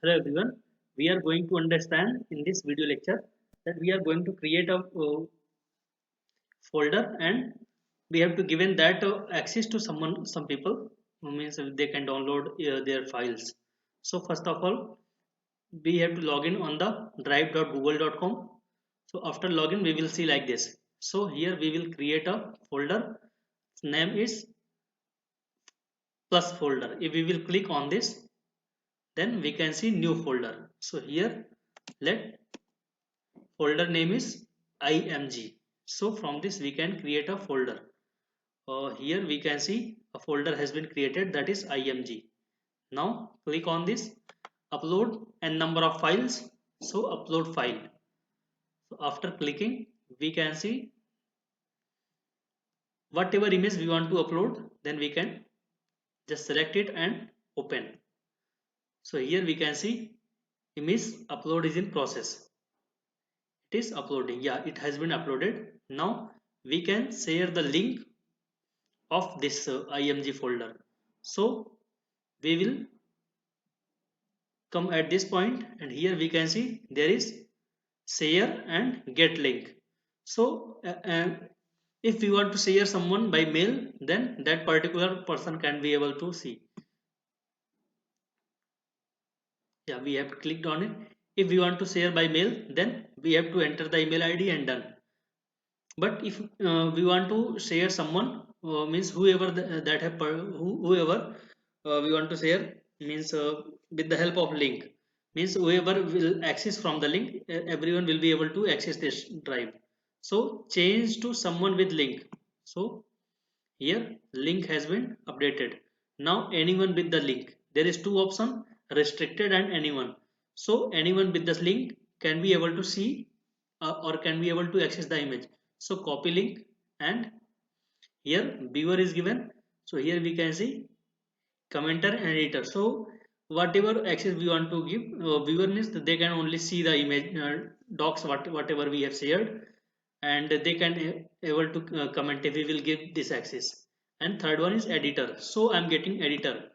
Hello everyone. We are going to understand in this video lecture that we are going to create a folder, and we have to given that access to some people who means they can download their files. So first of all, we have to log in on the drive.google.com. So after login, we will see like this. So here we will create a folder. Name is plus folder. If we will click on this, then we can see new folder. So here let folder name is img. So from this we can create a folder. Here we can see a folder has been created, that is img. Now click on this, upload n number of files. So upload file. So after clicking, we can see whatever image we want to upload, then we can just select it and open. So here we can see image upload is in process. It is uploading. Yeah, it has been uploaded. Now we can share the link of this img folder. So we will come at this point, and here we can see there is share and get link. So if we want to share someone by mail, then that particular person can be able to see. Yeah, we have clicked on it. If we want to share by mail, then we have to enter the email id and done. But if we want to share someone, means whoever that have whoever we want to share, means with the help of link, means whoever will access from the link, everyone will be able to access this drive. So change to someone with link. So here link has been updated. Now anyone with the link, there is two option, restricted and anyone. So anyone with this link can be able to see or can be able to access the image. So copy link, and here viewer is given. So here we can see commenter and editor. So whatever access we want to give, viewer means that they can only see the image docs whatever we have shared, and they can able to comment if we will give this access. And third one is editor. So I'm getting editor,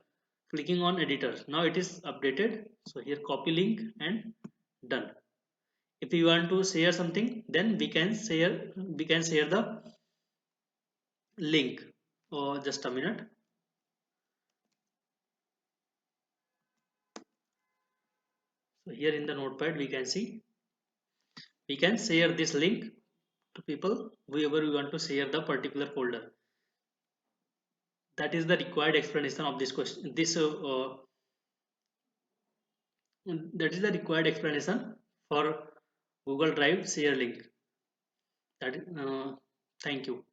clicking on editor. Now it is updated. So here copy link and done. If we want to share something, then we can share the link. Oh, just a minute. So here in the notepad we can see we can share this link to people whoever we want to share the particular folder. That is the required explanation of this question. That is the required explanation for Google Drive share link. That thank you.